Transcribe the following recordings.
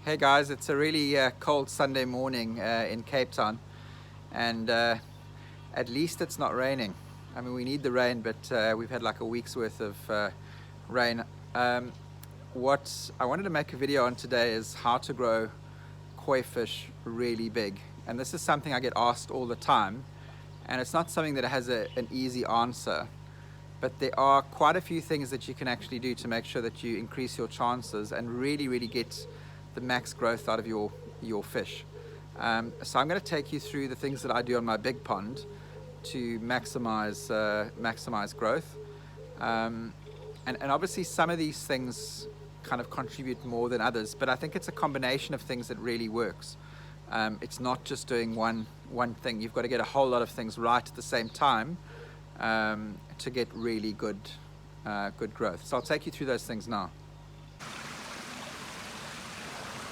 Hey guys, it's a really cold Sunday morning in Cape Town, and at least it's not raining. I mean, we need the rain, but we've had like a week's worth of rain. Um, what I wanted to make a video on today is how to grow koi fish really big. And this is something I get asked all the time, and it's not something that has an easy answer, but there are quite a few things that you can actually do to make sure that you increase your chances and really get the max growth out of your fish. So I'm going to take you through the things that I do on my big pond to maximize growth. And obviously some of these things kind of contribute more than others, but I think it's a combination of things that really works. It's not just doing one thing. You've got to get a whole lot of things right at the same time to get really good growth. So I'll take you through those things now.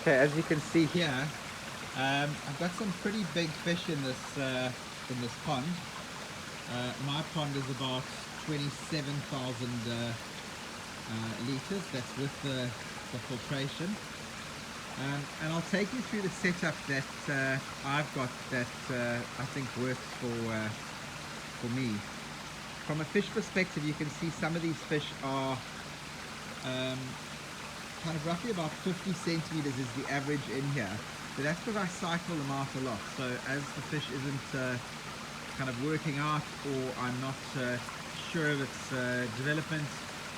Okay, as you can see here, I've got some pretty big fish in this pond. My pond is about 27,000 liters. That's with the filtration. And I'll take you through the setup that I've got that I think works for me. From a fish perspective, you can see some of these fish are kind of roughly about 50 centimeters is the average in here. But that's because I cycle them out a lot. So as the fish isn't kind of working out, or I'm not sure of its development,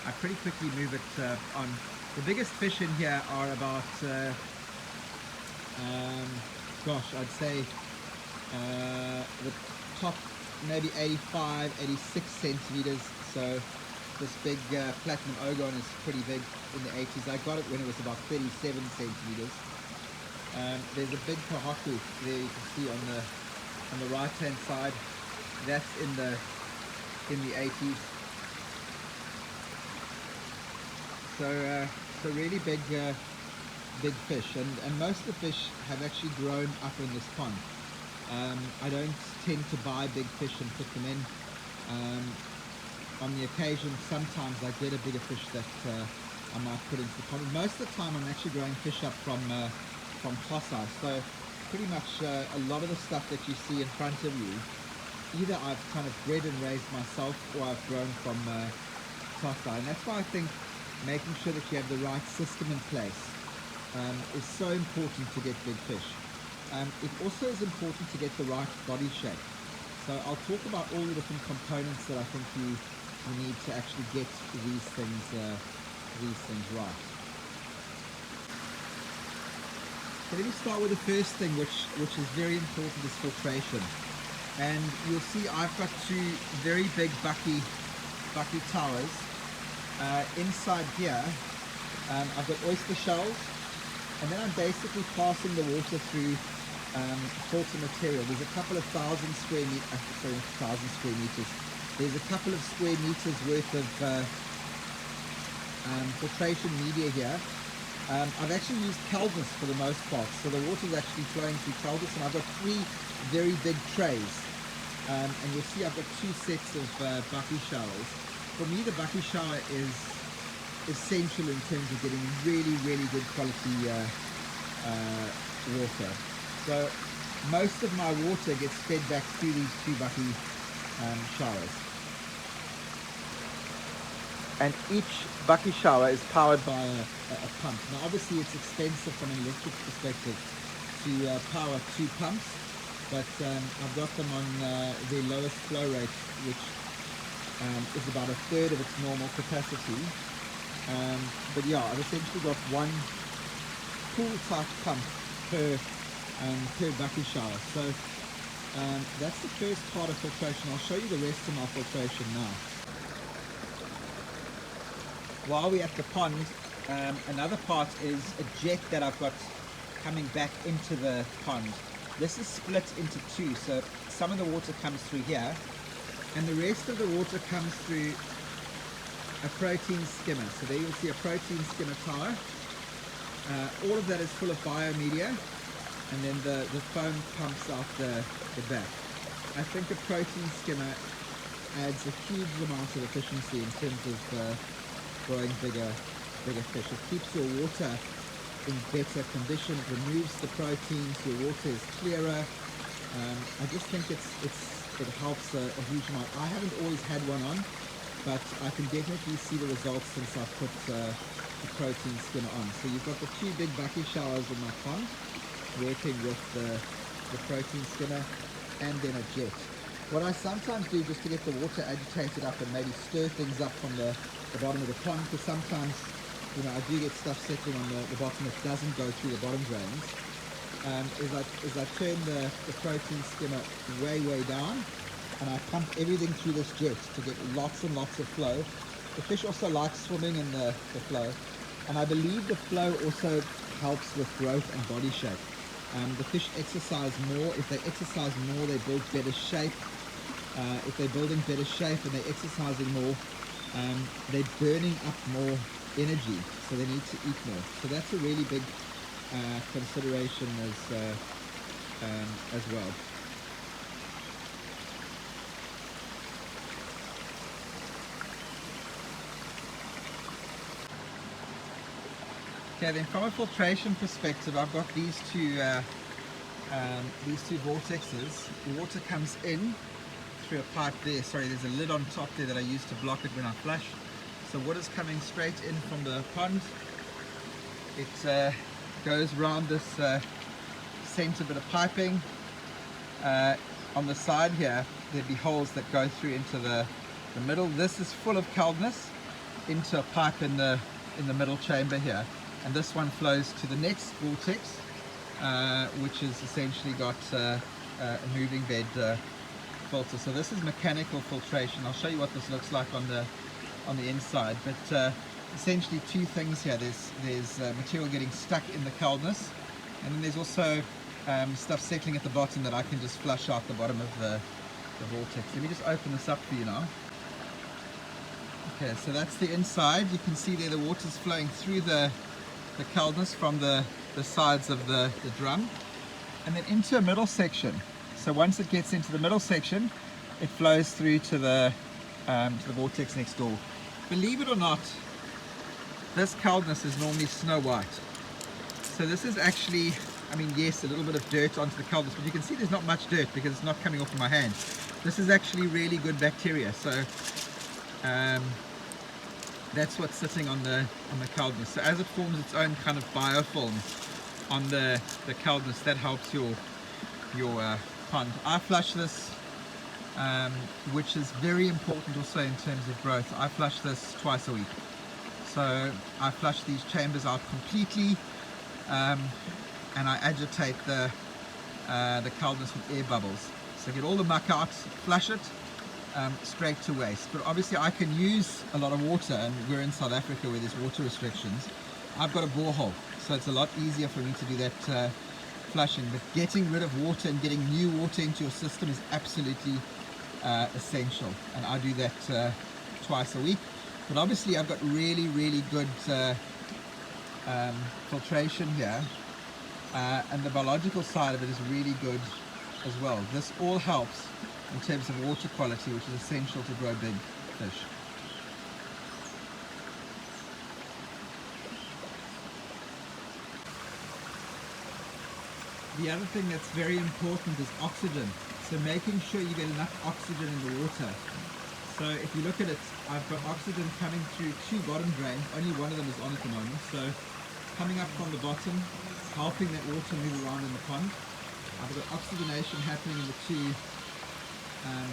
I pretty quickly move it on. The biggest fish in here are about, gosh, I'd say the top maybe 85, 86 centimeters. So this big platinum ogon is pretty big in the 80s. I got it when it was about 37 centimeters. There's a big kahaku there you can see on the right hand side. That's in the 80s. So really big fish, and most of the fish have actually grown up in this pond. I don't tend to buy big fish and put them in. On the occasion, sometimes I get a bigger fish that I might put into the pond. Most of the time I'm actually growing fish up from tosai. So pretty much a lot of the stuff that you see in front of you, either I've kind of bred and raised myself, or I've grown from tosai. And that's why I think making sure that you have the right system in place is so important to get big fish. It also is important to get the right body shape. So I'll talk about all the different components that I think you need to actually get these things right. So let me start with the first thing, which is very important, is filtration. And you'll see I've got two very big bucky towers. Inside here, I've got oyster shells, and then I'm basically passing the water through filter material. There's a couple of thousand square meters. There's a couple of square meters worth of filtration media here. I've actually used Caldas for the most part, so the water is actually flowing through Caldas, and I've got three very big trays. And you'll see I've got two sets of bucky showers. For me, the bucky shower is essential in terms of getting really good quality water. So most of my water gets fed back through these two bucky showers. And each bucky shower is powered by a pump. Now obviously it's expensive from an electric perspective to power two pumps, but I've got them on their lowest flow rate, which is about a third of its normal capacity. But yeah, I've essentially got one pool type pump per bucky shower. So that's the first part of filtration. I'll show you the rest of my filtration now. While we're at the pond, another part is a jet that I've got coming back into the pond. This is split into two, so some of the water comes through here, and the rest of the water comes through a protein skimmer. So there you'll see a protein skimmer tower. All of that is full of biomedia, and then the foam pumps out the back. I think a protein skimmer adds a huge amount of efficiency in terms of growing bigger fish. It keeps your water in better condition. It removes the proteins. Your water is clearer. I just think it helps a huge amount. I haven't always had one on, but I can definitely see the results since I've put the protein skimmer on. So you've got the two big bucket showers in my pond working with the protein skimmer and then a jet. What I sometimes do just to get the water agitated up and maybe stir things up from the bottom of the pond, because sometimes, you know, I do get stuff settling on the bottom that doesn't go through the bottom drains, is I turn the protein skimmer way down, and I pump everything through this jet to get lots and lots of flow. The fish also like swimming in the flow, and I believe the flow also helps with growth and body shape. The fish exercise more. If they exercise more, they build better shape. If they're building better shape and they're exercising more, they're burning up more energy, so they need to eat more. So that's a really big consideration as well. Okay, then from a filtration perspective, I've got these two vortexes. The water comes in through a pipe there. Sorry, there's a lid on top there that I use to block it when I flush. So water's coming straight in from the pond. It goes round this center bit of piping. On the side here, there'd be holes that go through into the middle. This is full of coldness into a pipe in the middle chamber here. And this one flows to the next vortex, which has essentially got a moving bed filter. So this is mechanical filtration. I'll show you what this looks like on the inside. But essentially two things here. There's material getting stuck in the coldness, and then there's also stuff settling at the bottom that I can just flush out the bottom of the vortex. Let me just open this up for you now. Okay, so that's the inside. You can see there the water's flowing through the coldness from the sides of the drum, and then into a middle section. So once it gets into the middle section, it flows through to the vortex next door. Believe it or not, this coldness is normally snow white. So this is actually, I mean, yes, a little bit of dirt onto the coldness, but you can see there's not much dirt because it's not coming off of my hand. This is actually really good bacteria. So that's what's sitting on the coldness. So as it forms its own kind of biofilm on the coldness, that helps your pond. I flush this, which is very important also in terms of growth. I flush this twice a week. So I flush these chambers out completely, and I agitate the coldness with air bubbles. So get all the muck out, flush it straight to waste. But obviously I can use a lot of water, and we're in South Africa where there's water restrictions. I've got a borehole, so it's a lot easier for me to do that flushing. But getting rid of water and getting new water into your system is absolutely essential, and I do that twice a week. But obviously I've got really good filtration here, and the biological side of it is really good as well. This all helps in terms of water quality, which is essential to grow big fish. The other thing that's very important is oxygen. So making sure you get enough oxygen in the water. So if you look at it, I've got oxygen coming through two bottom drains. Only one of them is on at the moment. So coming up from the bottom, helping that water move around in the pond. I've got oxygenation happening in the two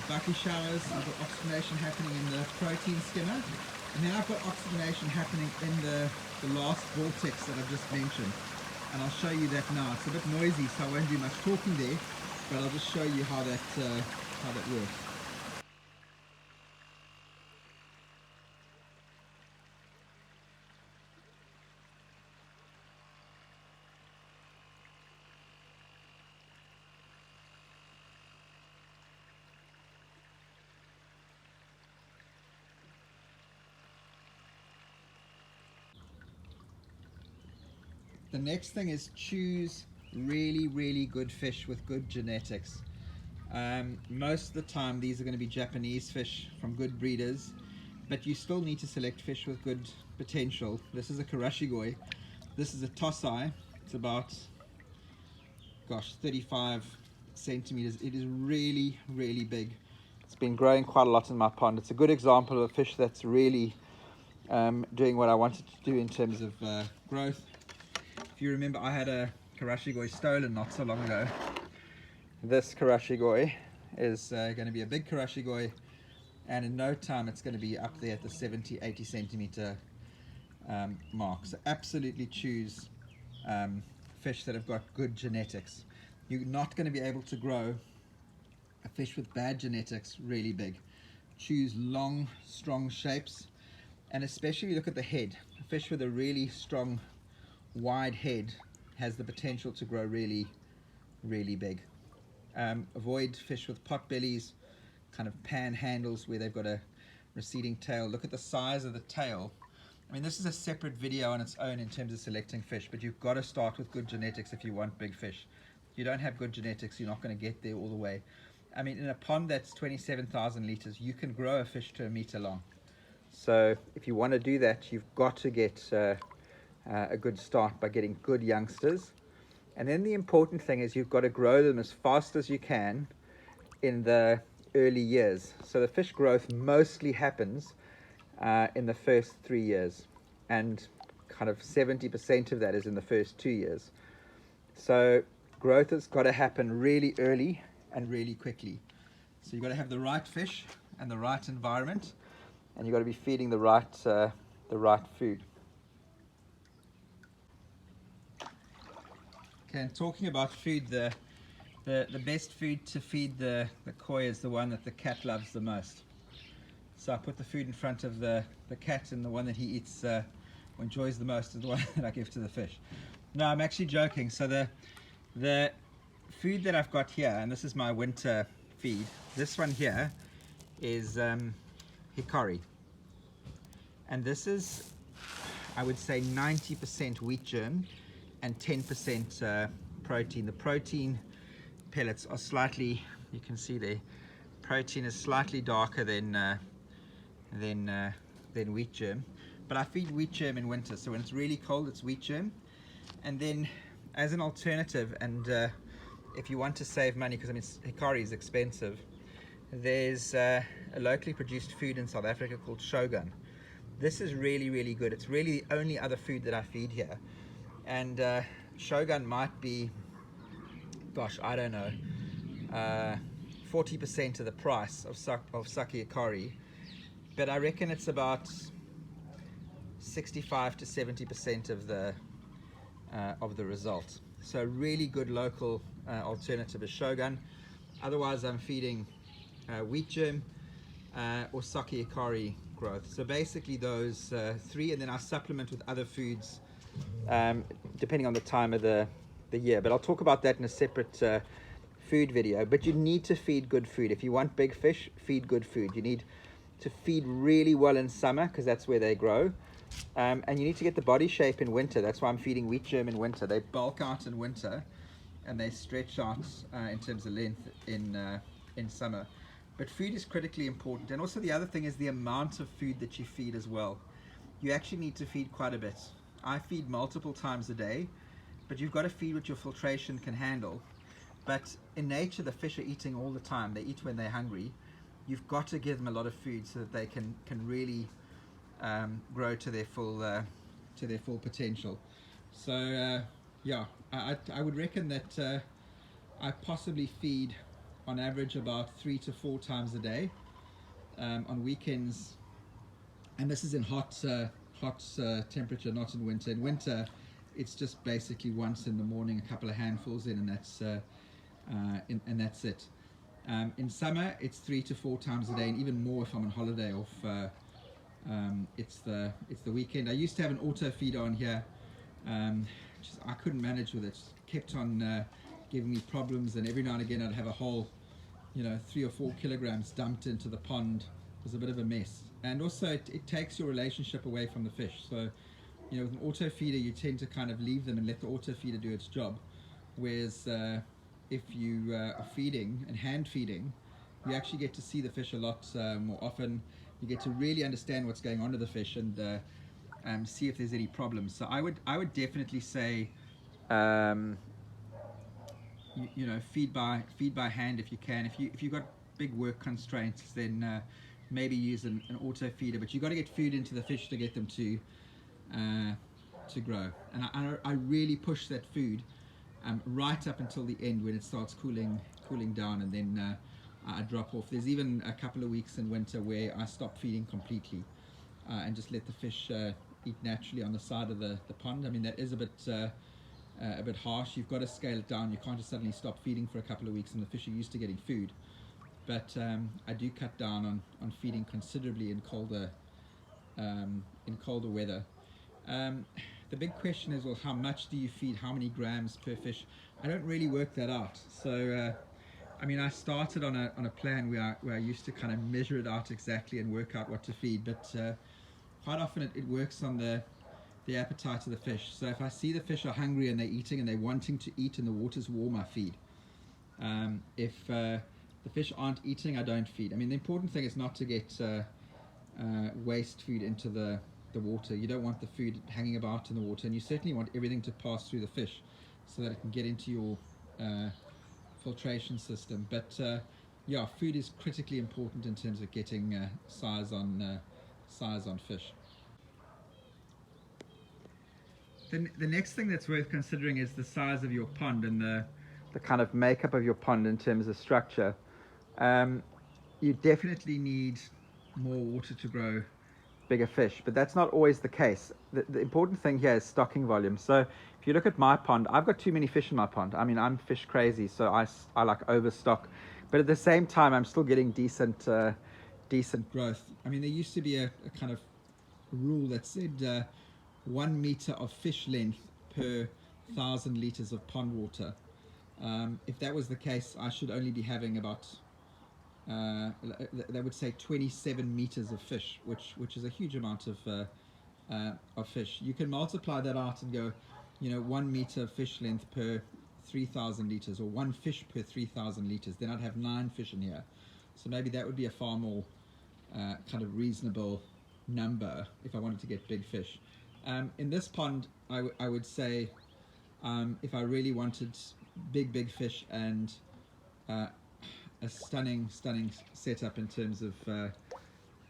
bucky showers. I've got oxygenation happening in the protein skimmer. And then I've got oxygenation happening in the last vortex that I've just mentioned. And I'll show you that now. It's a bit noisy, so I won't do much talking there, but I'll just show you how that works. The next thing is choose really good fish with good genetics. Most of the time these are going to be Japanese fish from good breeders, but you still need to select fish with good potential. This is a karashigoi. This is a tosai. It's about, gosh, 35 centimeters. It is really, really big. It's been growing quite a lot in my pond. It's a good example of a fish that's really doing what I wanted to do in terms of growth. If you remember, I had a karashigoi stolen not so long ago. This karashigoi is going to be a big karashigoi, and in no time it's going to be up there at the 70-80 centimeter mark. So absolutely choose fish that have got good genetics. You're not going to be able to grow a fish with bad genetics really big. Choose long, strong shapes, and especially look at the head. A fish with a really strong, wide head has the potential to grow really, really big. Avoid fish with pot bellies, kind of pan handles where they've got a receding tail. Look at the size of the tail. I mean, this is a separate video on its own in terms of selecting fish, but you've got to start with good genetics if you want big fish. If you don't have good genetics, you're not going to get there all the way. I mean, in a pond that's 27,000 liters, you can grow a fish to a meter long. So if you want to do that, you've got to get a good start by getting good youngsters. And then the important thing is you've got to grow them as fast as you can in the early years. So the fish growth mostly happens in the first 3 years, and kind of 70% of that is in the first 2 years. So growth has got to happen really early and really quickly. So you've got to have the right fish and the right environment, and you've got to be feeding the right food. Okay, and talking about food, the best food to feed the koi is the one that the cat loves the most. So I put the food in front of the cat, and the one that he eats or enjoys the most is the one that I give to the fish. No, I'm actually joking. So the food that I've got here, and this is my winter feed, this one here is hikari. And this is, I would say, 90% wheat germ and 10% protein. The protein pellets are slightly, you can see there, protein is slightly darker than wheat germ. But I feed wheat germ in winter, so when it's really cold, it's wheat germ. And then as an alternative, and if you want to save money, because I mean hikari is expensive, there's a locally produced food in South Africa called shogun. This is really, really good. It's really the only other food that I feed here. And shogun might be, gosh, I don't know, 40% of the price of sake hikari, but I reckon it's about 65 to 70% of the result. So really good local alternative is shogun. Otherwise I'm feeding wheat germ or sake hikari growth. So basically those three, and then I supplement with other foods depending on the time of the year. But I'll talk about that in a separate food video. But you need to feed good food. If you want big fish, feed good food. You need to feed really well in summer because that's where they grow. And you need to get the body shape in winter. That's why I'm feeding wheat germ in winter. They bulk out in winter and they stretch out in terms of length in summer. But food is critically important. And also the other thing is the amount of food that you feed as well. You actually need to feed quite a bit. I feed multiple times a day, but you've got to feed what your filtration can handle. But in nature, the fish are eating all the time. They eat when they're hungry. You've got to give them a lot of food so that they can really grow to their full potential. So yeah, I would reckon that I possibly feed on average about 3 to 4 times a day. On weekends, and this is in hot temperature, not in winter. In winter, it's just basically once in the morning, a couple of handfuls in, and that's it. In summer, it's 3 to 4 times a day, and even more if I'm on holiday. It's the weekend. I used to have an auto feeder on here. I couldn't manage with it. It kept on giving me problems, and every now and again I'd have a whole 3 or 4 kilograms dumped into the pond. It was a bit of a mess. And also it takes your relationship away from the fish. So with an auto feeder you tend to kind of leave them and let the auto feeder do its job, whereas if you are feeding and hand feeding, you actually get to see the fish a lot more often. You get to really understand what's going on to the fish, and see if there's any problems. So I would definitely say, you know, feed by hand if you can. If you've got big work constraints, then maybe use an auto feeder. But you've got to get food into the fish to get them to grow. And I really push that food right up until the end when it starts cooling down, and then I drop off. There's even a couple of weeks in winter where I stop feeding completely and just let the fish eat naturally on the side of the pond. I mean, that is a bit harsh. You've got to scale it down. You can't just suddenly stop feeding for a couple of weeks, and the fish are used to getting food. But I do cut down on feeding considerably in colder weather. The big question is, well, how much do you feed? How many grams per fish? I don't really work that out. So, I mean, I started on a plan where I used to kind of measure it out exactly and work out what to feed. But quite often it works on the appetite of the fish. So if I see the fish are hungry and they're eating and they're wanting to eat and the water's warm, I feed. If the fish aren't eating, I don't feed. I mean, the important thing is not to get waste food into the water. You don't want the food hanging about in the water, and you certainly want everything to pass through the fish so that it can get into your filtration system. But yeah, food is critically important in terms of getting size on fish. Then the next thing that's worth considering is the size of your pond and the kind of makeup of your pond in terms of structure. You definitely need more water to grow bigger fish, but that's not always the case. The important thing here is stocking volume. So if you look at my pond, I've got too many fish in my pond. I mean, I'm fish crazy, so I like overstock, but at the same time I'm still getting decent growth. I mean, there used to be a kind of rule that said 1 meter of fish length per 1,000 liters of pond water. If that was the case, I should only be having about they would say 27 meters of fish, which is a huge amount of fish. You can multiply that out and go, you know, 1 meter of fish length per 3,000 liters, or 1 fish per 3,000 liters. Then I'd have 9 fish in here. So maybe that would be a far more kind of reasonable number if I wanted to get big fish. In this pond, I would say if I really wanted big fish and a stunning setup in terms of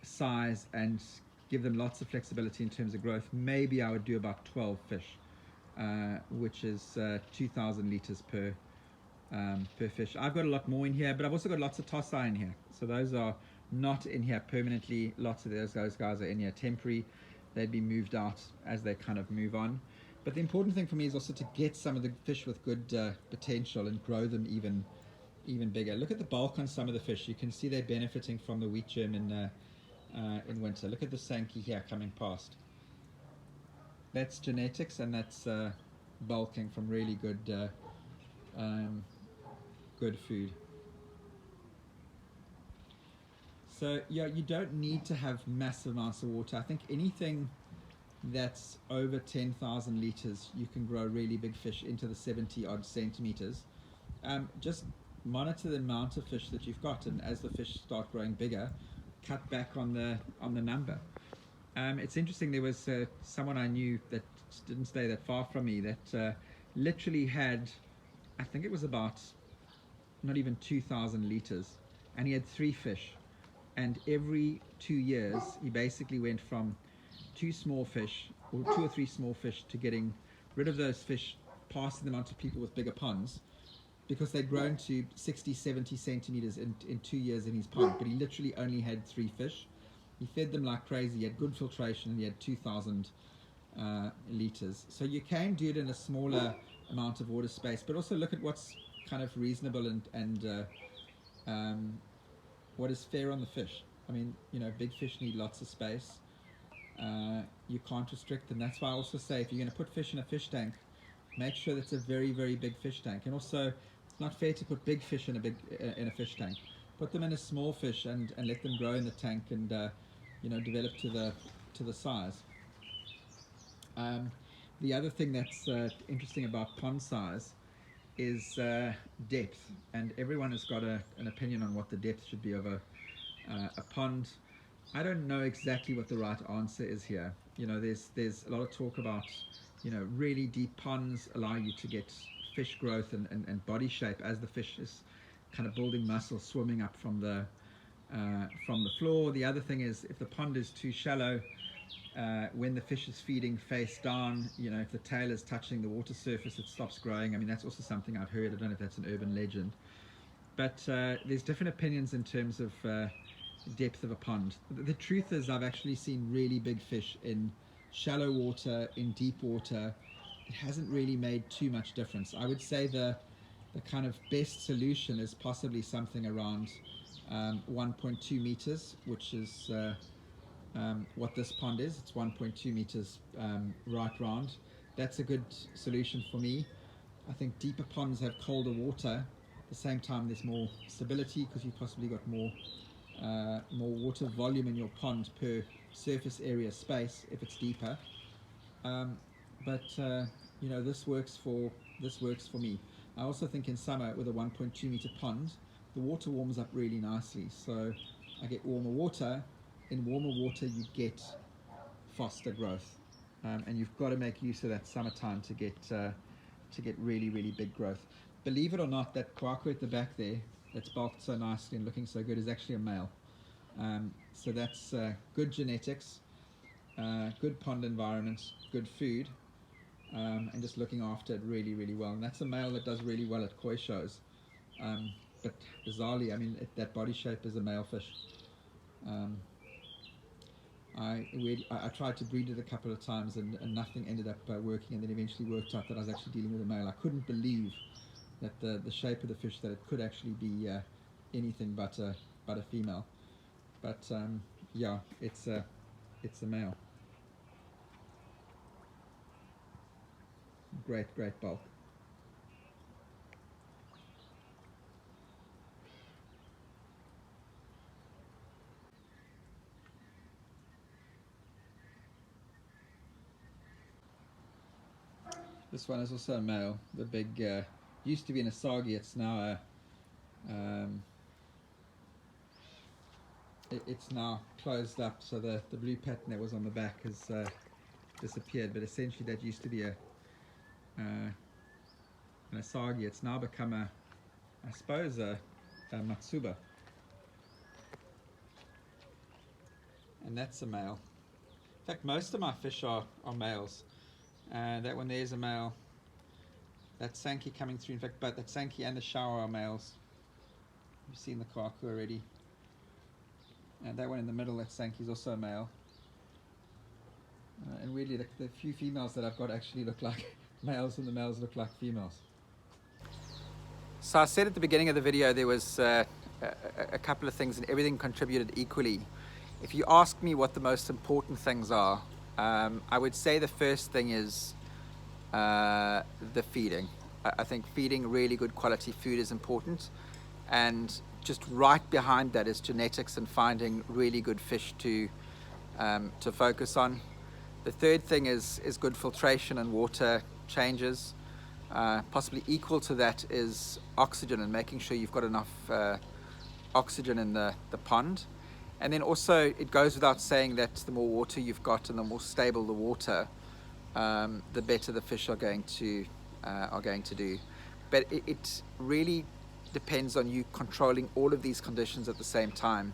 size and give them lots of flexibility in terms of growth, maybe I would do about 12 fish, which is 2,000 liters per fish. I've got a lot more in here, but I've also got lots of tosai in here. So those are not in here permanently. Lots of those guys are in here temporary. They'd be moved out as they kind of move on. But the important thing for me is also to get some of the fish with good potential and grow them even bigger. Look at the bulk on some of the fish. You can see they're benefiting from the wheat germ in winter. Look at the sankey here coming past. That's genetics, and that's bulking from really good food. So yeah, you don't need to have massive amounts of water. I think anything that's over 10,000 liters, you can grow really big fish into the 70 odd centimeters. Just monitor the amount of fish that you've got, and as the fish start growing bigger, cut back on the number. It's interesting, there was someone I knew that didn't stay that far from me that literally had, I think it was about not even 2,000 liters, and he had 3 fish, and every 2 years he basically went from 2 small fish, or 2 or 3 small fish, to getting rid of those fish, passing them on to people with bigger ponds, because they'd grown to 60, 70 centimeters in 2 years in his pond. But he literally only had 3 fish. He fed them like crazy. He had good filtration, and he had 2,000 liters. So you can do it in a smaller amount of water space, but also look at what's kind of reasonable and what is fair on the fish. I mean, you know, big fish need lots of space. You can't restrict them. That's why I also say, if you're going to put fish in a fish tank, make sure that's a very big fish tank. And also, it's not fair to put big fish in a fish tank. Put them in a small fish and let them grow in the tank and you know, develop to the size. The other thing that's interesting about pond size is depth, and everyone has got an opinion on what the depth should be of a pond. I don't know exactly what the right answer is here. You know, there's a lot of talk about, you know, really deep ponds allow you to get fish growth and body shape as the fish is kind of building muscle, swimming up from the floor. The other thing is, if the pond is too shallow, when the fish is feeding face down, you know, if the tail is touching the water surface, it stops growing. I mean, that's also something I've heard. I don't know if that's an urban legend. But there's different opinions in terms of depth of a pond. The truth is, I've actually seen really big fish in shallow water, in deep water. It hasn't really made too much difference. I would say the kind of best solution is possibly something around 1.2 meters, which is what this pond is. It's 1.2 meters right round. That's a good solution for me. I think deeper ponds have colder water. At the same time, there's more stability because you've possibly got more water volume in your pond per surface area space if it's deeper. But you know, this works for me. I also think in summer with a 1.2 meter pond, the water warms up really nicely. So I get warmer water. In warmer water, you get faster growth, and you've got to make use of that summertime to get really, really big growth. Believe it or not, that kwaku at the back there, that's bulked so nicely and looking so good, is actually a male. So that's good genetics, good pond environment, good food, and just looking after it really, really well. And that's a male that does really well at koi shows. But bizarrely, I mean, that body shape is a male fish. I tried to breed it a couple of times and nothing ended up working, and then eventually worked out that I was actually dealing with a male. I couldn't believe that the shape of the fish, that it could actually be anything but a female. But yeah, it's a male. Great bulk. This one is also a male. The big used to be an asagi. It's now it's now closed up. So the blue pattern that was on the back has disappeared. But essentially, that used to be an asagi. It's now become I suppose a matsuba. And that's a male. In fact, most of my fish are males. That one there's a male. That Sankey coming through, in fact, both that Sankey and the shower are males. You've seen the kwaku already. And that one in the middle, that Sankey's also a male. And really, the few females that I've got actually look like males, and the males look like females. So I said at the beginning of the video there was a couple of things and everything contributed equally. If you ask me what the most important things are, I would say the first thing is the feeding. I think feeding really good quality food is important, and just right behind that is genetics and finding really good fish to focus on. The third thing is good filtration and water changes. Possibly equal to that is oxygen, and making sure you've got enough oxygen in the pond. And then also, it goes without saying that the more water you've got and the more stable the water, the better the fish are going to do. But it really depends on you controlling all of these conditions at the same time.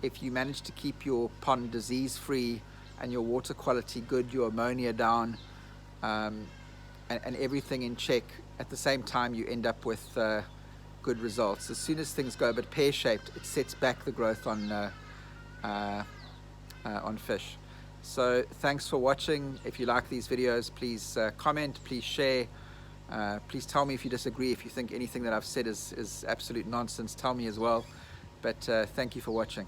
If you manage to keep your pond disease-free and your water quality good, your ammonia down, and everything in check, at the same time you end up with good results. As soon as things go a bit pear-shaped, it sets back the growth on fish. So thanks for watching. If you like these videos, please comment, please share, please tell me if you disagree. If you think anything that I've said is absolute nonsense, tell me as well. But thank you for watching.